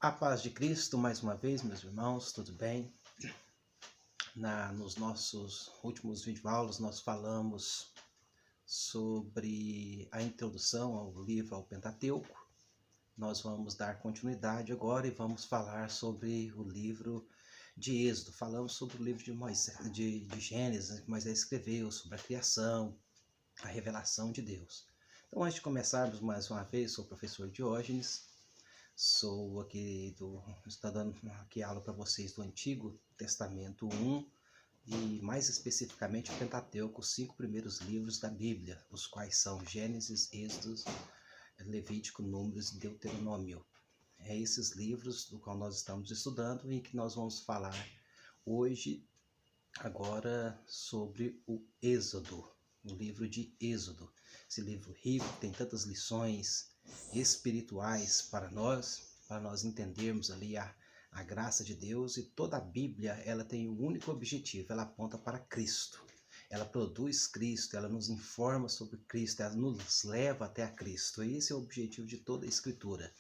A paz de Cristo, mais uma vez, meus irmãos, tudo bem? Nos nossos últimos videoaulas, nós falamos sobre a introdução ao livro ao Pentateuco. Nós vamos dar continuidade agora e vamos falar sobre o livro de Êxodo. Falamos sobre o livro de Moisés, de Gênesis, que Moisés escreveu, sobre a criação, a revelação de Deus. Então, antes de começarmos mais uma vez, sou o professor Diógenes. Estou dando aqui aula para vocês do Antigo Testamento 1 e mais especificamente o Pentateuco, os 5 primeiros livros da Bíblia, os quais são Gênesis, Êxodo, Levítico, Números e Deuteronômio. É esses livros do qual nós estamos estudando e que nós vamos falar hoje, agora, sobre o Êxodo, o livro de Êxodo. Esse livro rico, tem tantas lições espirituais para nós entendermos ali a graça de Deus, e toda a Bíblia ela tem um único objetivo, ela aponta para Cristo, ela produz Cristo, ela nos informa sobre Cristo, ela nos leva até a Cristo. Esse é o objetivo de toda a Escritura.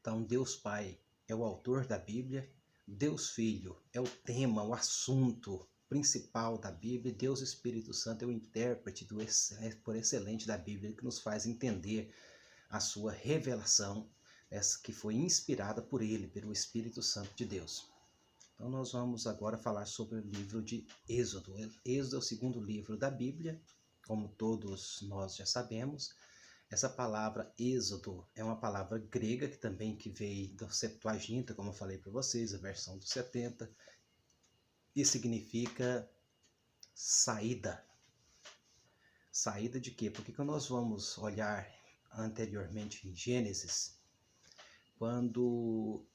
Então, Deus Pai é o autor da Bíblia, Deus Filho é o tema, o assunto principal da Bíblia, Deus Espírito Santo é o intérprete por excelente da Bíblia, que nos faz entender a sua revelação, essa que foi inspirada por ele, pelo Espírito Santo de Deus. Então nós vamos agora falar sobre o livro de Êxodo. Êxodo é o segundo livro da Bíblia, como todos nós já sabemos. Essa palavra Êxodo é uma palavra grega que veio da Septuaginta, como eu falei para vocês, a versão dos 70, e significa saída. Saída de quê? Porque quando nós vamos olhar anteriormente em Gênesis, quando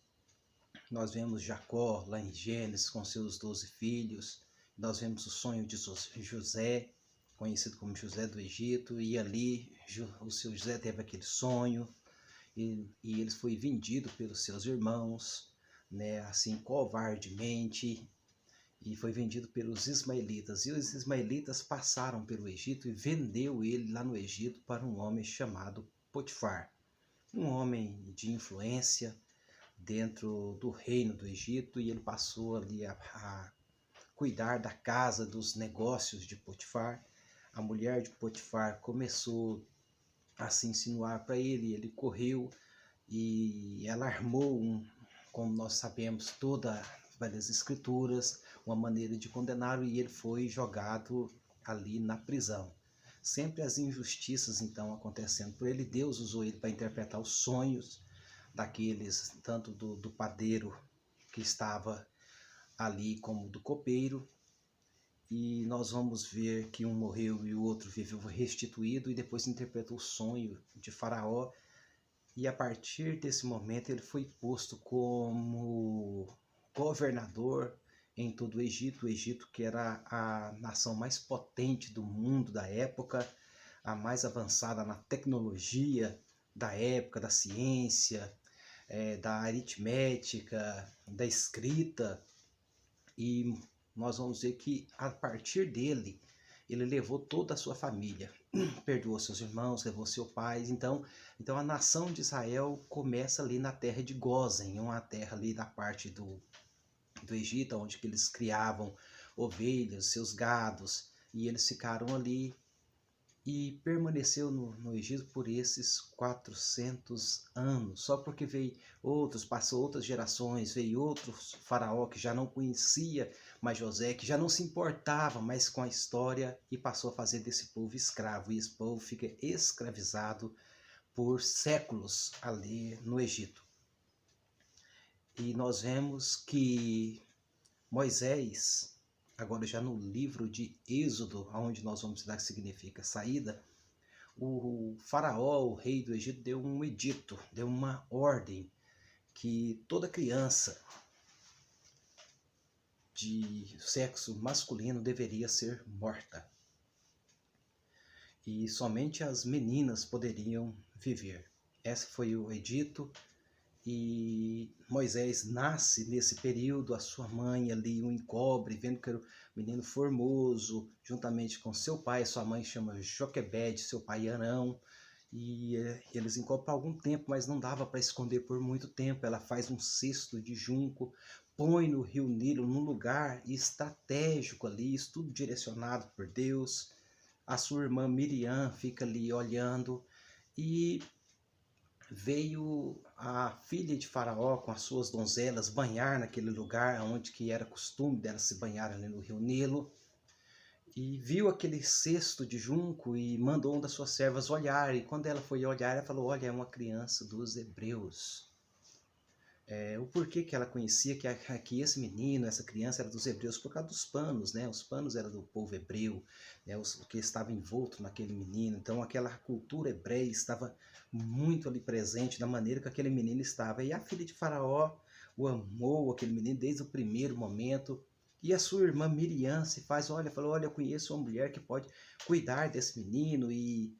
nós vemos Jacó lá em Gênesis com seus 12 filhos, nós vemos o sonho de José, conhecido como José do Egito, e ali o seu José teve aquele sonho e ele foi vendido pelos seus irmãos, né, assim covardemente, e foi vendido pelos ismaelitas. E os ismaelitas passaram pelo Egito e vendeu ele lá no Egito para um homem chamado Potifar, um homem de influência dentro do reino do Egito, e ele passou ali a cuidar da casa, dos negócios de Potifar. A mulher de Potifar começou a se insinuar para ele, ele correu e ela armou, como nós sabemos, várias escrituras, uma maneira de condená-lo, e ele foi jogado ali na prisão. Sempre as injustiças então acontecendo por ele. Deus usou ele para interpretar os sonhos daqueles, tanto do padeiro que estava ali como do copeiro, e nós vamos ver que um morreu e o outro viveu restituído, e depois interpretou o sonho de Faraó, e a partir desse momento ele foi posto como governador em todo o Egito que era a nação mais potente do mundo da época, a mais avançada na tecnologia da época, da ciência, da aritmética, da escrita. E nós vamos ver que a partir dele, ele levou toda a sua família, perdoou seus irmãos, levou seu pai. Então a nação de Israel começa ali na terra de Gósen, uma terra ali da parte do Egito, onde que eles criavam ovelhas, seus gados, e eles ficaram ali e permaneceu no Egito por esses 400 anos, só porque passou outras gerações, veio outro faraó que já não conhecia mais José, que já não se importava mais com a história, e passou a fazer desse povo escravo, e esse povo fica escravizado por séculos ali no Egito. E nós vemos que Moisés, agora já no livro de Êxodo, onde nós vamos dar que significa saída, o faraó, o rei do Egito, deu um edito, deu uma ordem que toda criança de sexo masculino deveria ser morta, e somente as meninas poderiam viver. Esse foi o edito. E Moisés nasce nesse período, a sua mãe ali o encobre, vendo que era um menino formoso, juntamente com seu pai. Sua mãe chama Joquebede, seu pai Arão, e eles encontram por algum tempo, mas não dava para esconder por muito tempo. Ela faz um cesto de junco, põe no rio Nilo, num lugar estratégico ali, isso tudo direcionado por Deus. A sua irmã Miriam fica ali olhando, e veio a filha de Faraó com as suas donzelas banhar naquele lugar onde que era costume delas se banhar ali no rio Nilo, e viu aquele cesto de junco e mandou uma das suas servas olhar, e quando ela foi olhar, ela falou: olha, é uma criança dos hebreus. O porquê que ela conhecia que esse menino, essa criança era dos hebreus? Por causa dos panos, né? Os panos eram do povo hebreu, né? O que estava envolto naquele menino. Então aquela cultura hebreia estava muito ali presente da maneira que aquele menino estava. E a filha de Faraó o amou, aquele menino, desde o primeiro momento. E a sua irmã Miriam se faz, olha, falou: olha, eu conheço uma mulher que pode cuidar desse menino e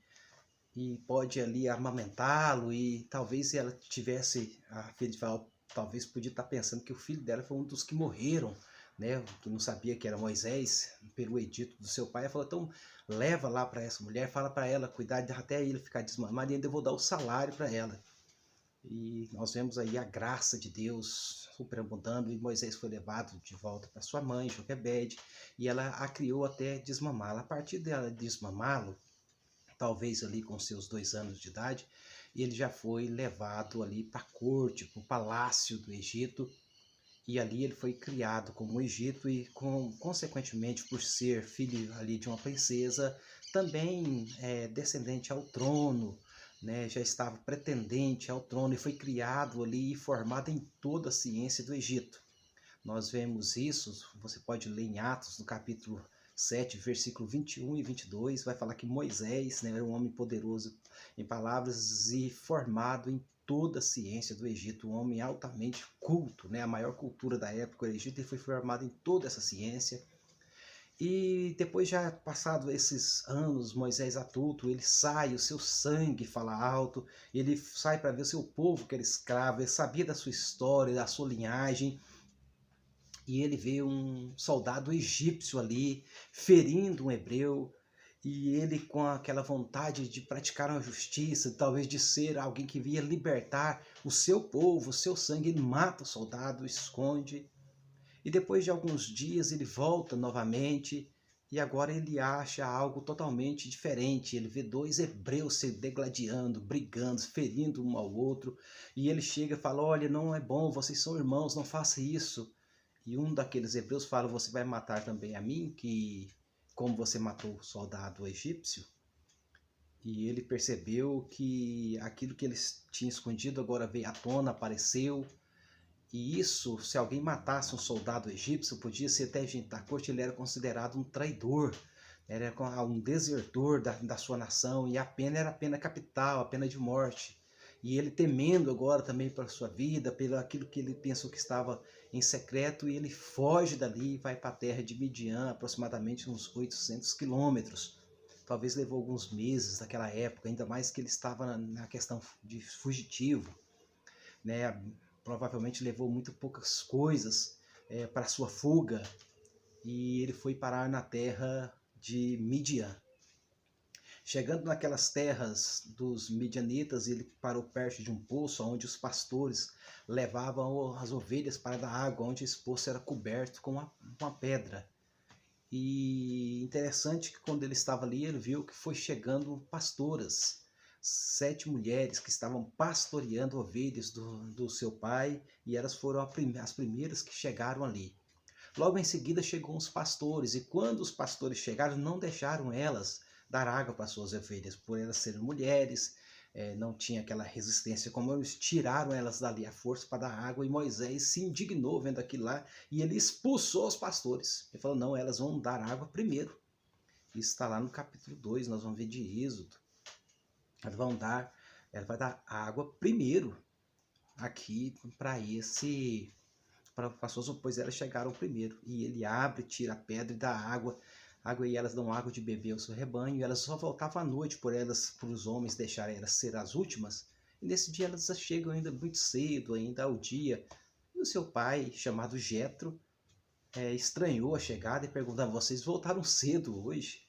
pode ali amamentá-lo, e talvez ela tivesse, a filha de Faraó talvez podia estar pensando que o filho dela foi um dos que morreram, né, que não sabia que era Moisés, pelo edito do seu pai. Ela falou: então leva lá para essa mulher, fala para ela cuidar até ele ficar desmamado, e ainda eu vou dar o salário para ela. E nós vemos aí a graça de Deus superabundando, e Moisés foi levado de volta para sua mãe, Joquebede, e ela a criou até desmamá-lo. A partir dela desmamá-lo, talvez ali com seus 2 anos de idade, ele já foi levado ali para a corte, para o palácio do Egito, e ali ele foi criado como um Egito, e consequentemente, por ser filho ali de uma princesa, também descendente ao trono, né, já estava pretendente ao trono, e foi criado ali e formado em toda a ciência do Egito. Nós vemos isso, você pode ler em Atos, no capítulo 7, versículo 21 e 22, vai falar que Moisés, né, era um homem poderoso em palavras e formado em toda a ciência do Egito, um homem altamente culto, né, a maior cultura da época do Egito, e foi formado em toda essa ciência. E depois, já passado esses anos, Moisés adulto, ele sai, o seu sangue fala alto, ele sai para ver o seu povo que era escravo, ele sabia da sua história, da sua linhagem, e ele vê um soldado egípcio ali ferindo um hebreu, e ele, com aquela vontade de praticar uma justiça, talvez de ser alguém que via libertar o seu povo, o seu sangue, ele mata o soldado, esconde, e depois de alguns dias ele volta novamente, e agora ele acha algo totalmente diferente. Ele vê 2 hebreus se degladiando, brigando, ferindo um ao outro, e ele chega e fala: olha, não é bom, vocês são irmãos, não faça isso. E um daqueles hebreus fala: você vai matar também a mim, que como você matou o soldado egípcio? E ele percebeu que aquilo que ele tinha escondido agora veio à tona, apareceu. E isso, se alguém matasse um soldado egípcio, podia ser até gente da corte, ele era considerado um traidor, era um desertor da sua nação, e a pena era a pena capital, a pena de morte. E ele, temendo agora também pela sua vida, pelo aquilo que ele pensou que estava em secreto, e ele foge dali e vai para a terra de Midian, aproximadamente uns 800 quilômetros. Talvez levou alguns meses naquela época, ainda mais que ele estava na questão de fugitivo, né? Provavelmente levou muito poucas coisas para sua fuga, e ele foi parar na terra de Midian. Chegando naquelas terras dos midianitas, ele parou perto de um poço onde os pastores levavam as ovelhas para dar água, onde esse poço era coberto com uma pedra. E interessante que quando ele estava ali, ele viu que foi chegando pastoras, 7 mulheres que estavam pastoreando ovelhas do seu pai, e elas foram as primeiras que chegaram ali. Logo em seguida chegou os pastores, e quando os pastores chegaram, não deixaram elas dar água para suas ovelhas, por elas serem mulheres, não tinha aquela resistência, como eles tiraram elas dali à força para dar água, e Moisés se indignou vendo aquilo lá, e ele expulsou os pastores. Ele falou: não, elas vão dar água primeiro. Isso está lá no capítulo 2, nós vamos ver de Êxodo. Ela vai dar água primeiro aqui para as suas, pois elas chegaram primeiro. E ele abre, tira a pedra e dá água, e elas dão água de beber ao seu rebanho, e elas só voltavam à noite por os homens deixarem elas ser as últimas. E nesse dia elas chegam ainda muito cedo, ainda ao dia. E o seu pai, chamado Jetro, estranhou a chegada e perguntou: vocês voltaram cedo hoje?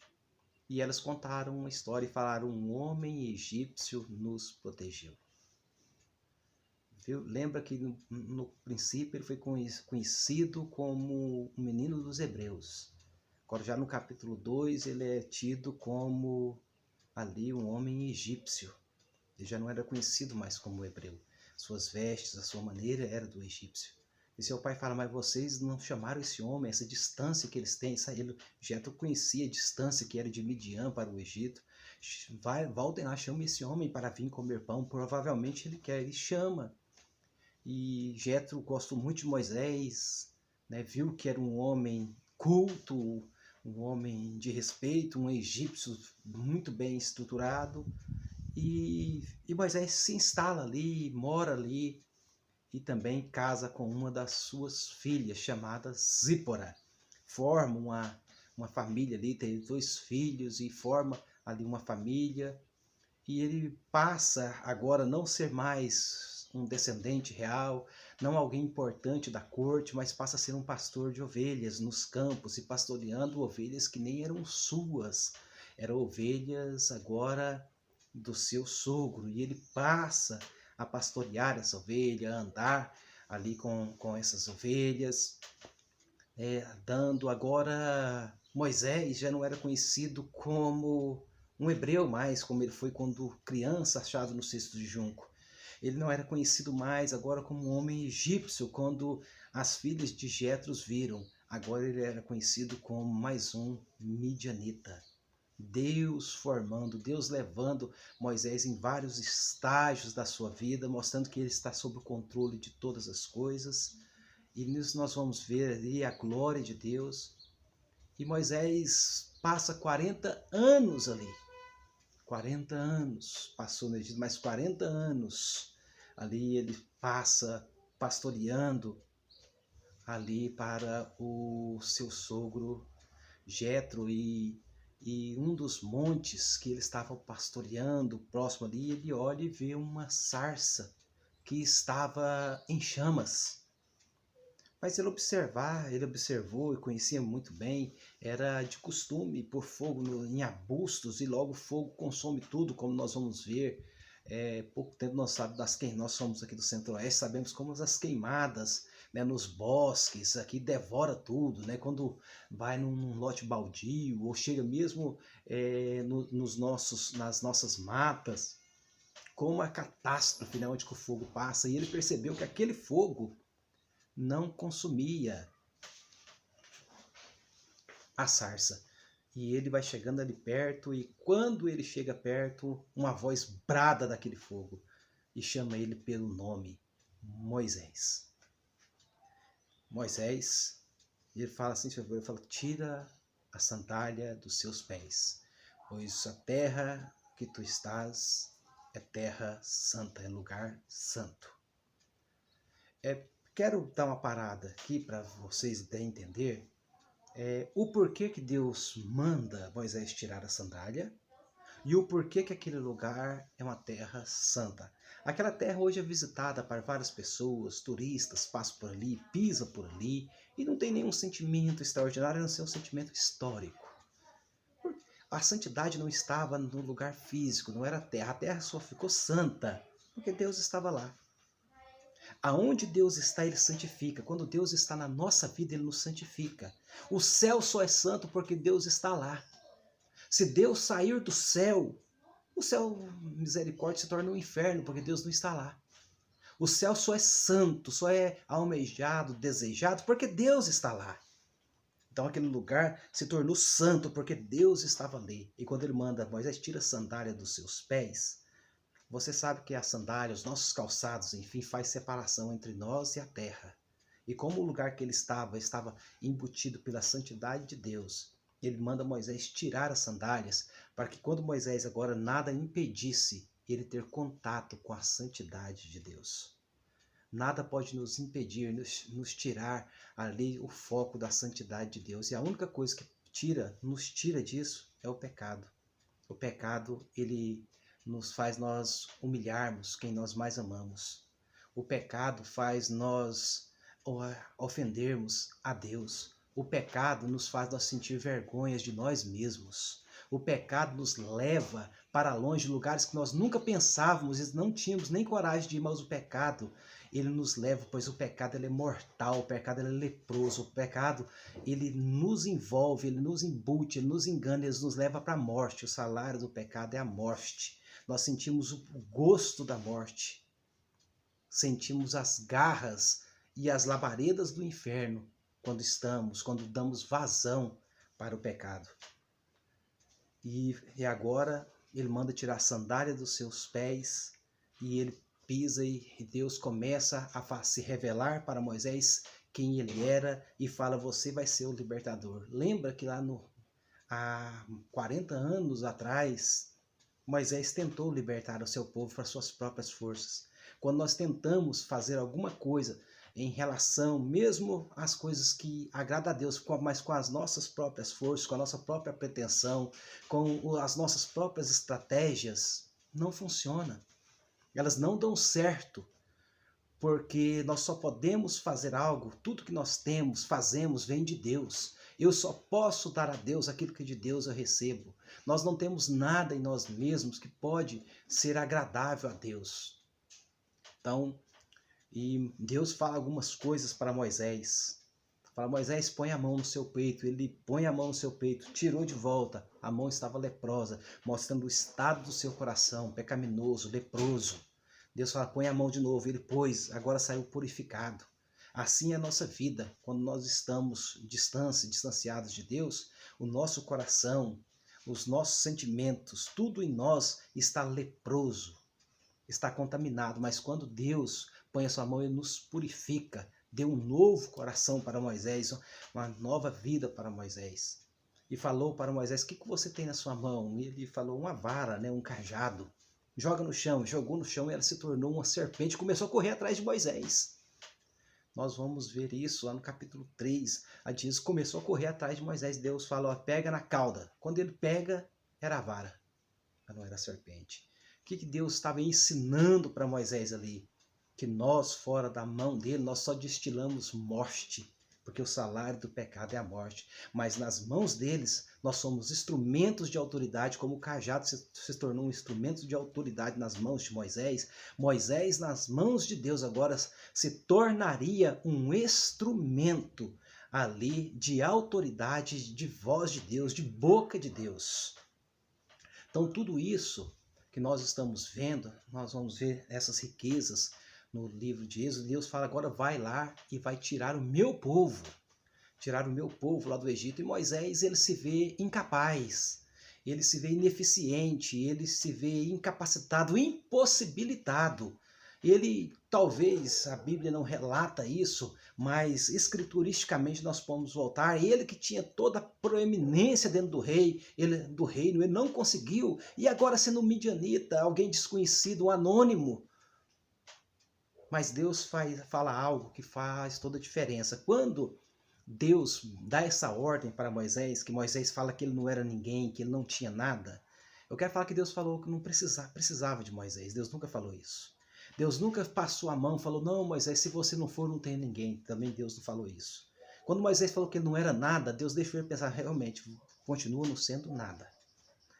E elas contaram uma história e falaram: um homem egípcio nos protegeu. Viu? Lembra que no princípio ele foi conhecido como o menino dos hebreus. Agora já no capítulo 2 ele é tido como ali um homem egípcio. Ele já não era conhecido mais como hebreu. Suas vestes, a sua maneira era do egípcio. E seu pai fala: mas vocês não chamaram esse homem, essa distância que eles têm. Jetro conhecia a distância que era de Midian para o Egito. Voltem lá, chame esse homem para vir comer pão. Provavelmente ele quer, ele chama. E Jetro gosta muito de Moisés, né? Viu que era um homem culto, um homem de respeito, um egípcio muito bem estruturado. E Moisés se instala ali, mora ali e também casa com uma das suas filhas, chamada Zípora. Forma uma família ali, tem 2 filhos e forma ali uma família. E ele passa agora a não ser mais um descendente real, não alguém importante da corte, mas passa a ser um pastor de ovelhas nos campos e pastoreando ovelhas que nem eram suas, eram ovelhas agora do seu sogro. E ele passa a pastorear essa ovelha, a andar ali com essas ovelhas, dando agora. Moisés já não era conhecido como um hebreu mais, como ele foi quando criança achado no cesto de junco. Ele não era conhecido mais agora como um homem egípcio, quando as filhas de Jetro viram. Agora ele era conhecido como mais um midianita. Deus formando, Deus levando Moisés em vários estágios da sua vida, mostrando que ele está sob o controle de todas as coisas. E nisso nós vamos ver ali a glória de Deus. E Moisés passa 40 anos ali. 40 anos passou no Egito, mais 40 anos ali ele passa pastoreando ali para o seu sogro Jetro. E um dos montes que ele estava pastoreando próximo ali, ele olha e vê uma sarça que estava em chamas. Mas ele observou e conhecia muito bem, era de costume pôr fogo em arbustos e logo o fogo consome tudo, como nós vamos ver. Pouco tempo nós sabemos nós somos aqui do Centro-Oeste, sabemos como as queimadas, né, nos bosques, aqui devora tudo, né, quando vai num lote baldio ou chega mesmo nas nossas matas, como uma catástrofe, né, onde que o fogo passa. E ele percebeu que aquele fogo não consumia a sarça. E ele vai chegando ali perto, e quando ele chega perto, uma voz brada daquele fogo e chama ele pelo nome: Moisés. Moisés, ele fala assim, ele fala: tira a sandália dos seus pés, pois a terra que tu estás é terra santa, é lugar santo. Quero dar uma parada aqui para vocês entender o porquê que Deus manda Moisés tirar a sandália e o porquê que aquele lugar é uma terra santa. Aquela terra hoje é visitada por várias pessoas, turistas passam por ali, pisam por ali e não tem nenhum sentimento extraordinário, a não ser um sentimento histórico. A santidade não estava no lugar físico, não era a terra só ficou santa porque Deus estava lá. Aonde Deus está, Ele santifica. Quando Deus está na nossa vida, Ele nos santifica. O céu só é santo porque Deus está lá. Se Deus sair do céu, o céu, misericórdia, se torna um inferno porque Deus não está lá. O céu só é santo, só é almejado, desejado porque Deus está lá. Então aquele lugar se tornou santo porque Deus estava ali. E quando Ele manda Moisés, tira a sandália dos seus pés, você sabe que a sandália, os nossos calçados, enfim, faz separação entre nós e a terra. E como o lugar que ele estava embutido pela santidade de Deus, ele manda Moisés tirar as sandálias, para que quando Moisés agora nada impedisse ele ter contato com a santidade de Deus. Nada pode nos impedir, nos tirar ali o foco da santidade de Deus. E a única coisa que nos tira disso é o pecado. O pecado, ele nos faz nós humilharmos quem nós mais amamos. O pecado faz nós ofendermos a Deus. O pecado nos faz nós sentir vergonhas de nós mesmos. O pecado nos leva para longe, lugares que nós nunca pensávamos e não tínhamos nem coragem de ir, mas o pecado, ele nos leva, pois o pecado ele é mortal, o pecado ele é leproso, o pecado ele nos envolve, ele nos embute, ele nos engana, ele nos leva para a morte. O salário do pecado é a morte. Nós sentimos o gosto da morte, sentimos as garras e as labaredas do inferno quando damos vazão para o pecado. E agora ele manda tirar a sandália dos seus pés e ele pisa e Deus começa a se revelar para Moisés quem ele era e fala: você vai ser o libertador. Lembra que há 40 anos atrás, Moisés tentou libertar o seu povo para suas próprias forças. Quando nós tentamos fazer alguma coisa em relação, mesmo às coisas que agradam a Deus, mas com as nossas próprias forças, com a nossa própria pretensão, com as nossas próprias estratégias, não funciona. Elas não dão certo, porque nós só podemos fazer algo, tudo que nós temos, fazemos, vem de Deus. Eu só posso dar a Deus aquilo que de Deus eu recebo. Nós não temos nada em nós mesmos que pode ser agradável a Deus. Então, e Deus fala algumas coisas para Moisés. Fala: Moisés, põe a mão no seu peito. Ele põe a mão no seu peito, tirou de volta. A mão estava leprosa, mostrando o estado do seu coração, pecaminoso, leproso. Deus fala: põe a mão de novo. Ele pôs, agora saiu purificado. Assim é a nossa vida. Quando nós estamos distanciados de Deus, o nosso coração, os nossos sentimentos, tudo em nós está leproso, está contaminado. Mas quando Deus põe a sua mão e nos purifica, deu um novo coração para Moisés, uma nova vida para Moisés. E falou para Moisés: o que você tem na sua mão? E ele falou: uma vara, um cajado. Joga no chão. Jogou no chão e ela se tornou uma serpente e começou a correr atrás de Moisés. Nós vamos ver isso lá no capítulo 3. A diz, começou a correr atrás de Moisés. Deus falou: pega na cauda. Quando ele pega, era a vara, mas não era a serpente. O que Deus estava ensinando para Moisés ali? Que nós, fora da mão dele, nós só destilamos morte, porque o salário do pecado é a morte. Mas nas mãos deles, nós somos instrumentos de autoridade, como o cajado se tornou um instrumento de autoridade nas mãos de Moisés. Moisés, nas mãos de Deus, agora se tornaria um instrumento ali de autoridade, de voz de Deus, de boca de Deus. Então, tudo isso que nós estamos vendo, nós vamos ver essas riquezas no livro de Êxodo. Deus fala: agora vai lá e vai tirar o meu povo lá do Egito. E Moisés, ele se vê incapaz, ele se vê ineficiente, ele se vê incapacitado, impossibilitado. Ele, talvez, a Bíblia não relata isso, mas escrituristicamente nós podemos voltar. Ele que tinha toda a proeminência dentro do reino, ele não conseguiu. E agora, sendo um midianita, alguém desconhecido, um anônimo. Mas Deus fala algo que faz toda a diferença. Quando Deus dá essa ordem para Moisés, que Moisés fala que ele não era ninguém, que ele não tinha nada, eu quero falar que Deus falou que não precisava de Moisés. Deus nunca falou isso. Deus nunca passou a mão e falou: não, Moisés, se você não for, não tem ninguém. Também Deus não falou isso. Quando Moisés falou que ele não era nada, Deus deixou ele pensar: realmente, continua não sendo nada.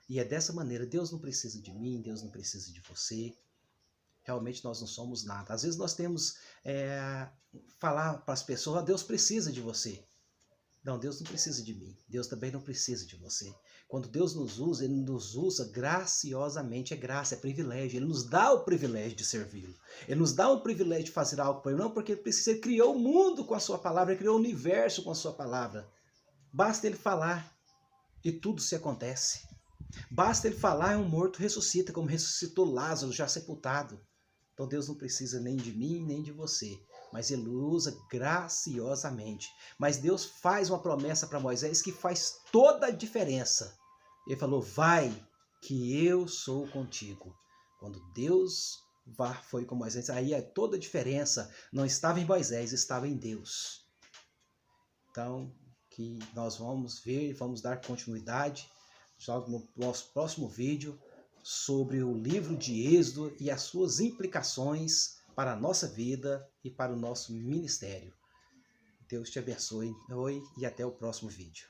E é dessa maneira: Deus não precisa de mim, Deus não precisa de você. Realmente nós não somos nada. Às vezes nós temos falar para as pessoas: Deus precisa de você. Não, Deus não precisa de mim. Deus também não precisa de você. Quando Deus nos usa, Ele nos usa graciosamente. É graça, é privilégio. Ele nos dá o privilégio de servi-lo. Ele nos dá o privilégio de fazer algo para Ele. Não porque Ele precisa. Ele criou o mundo com a sua palavra. Ele criou o universo com a sua palavra. Basta Ele falar e tudo se acontece. Basta Ele falar e um morto ressuscita, como ressuscitou Lázaro, já sepultado. Então Deus não precisa nem de mim, nem de você, mas Ele usa graciosamente. Mas Deus faz uma promessa para Moisés que faz toda a diferença. Ele falou: vai, que eu sou contigo. Quando Deus foi com Moisés, aí toda a diferença não estava em Moisés, estava em Deus. Então, que nós vamos ver, vamos dar continuidade no nosso próximo vídeo, sobre o livro de Êxodo e as suas implicações para a nossa vida e para o nosso ministério. Deus te abençoe. Oi, e até o próximo vídeo.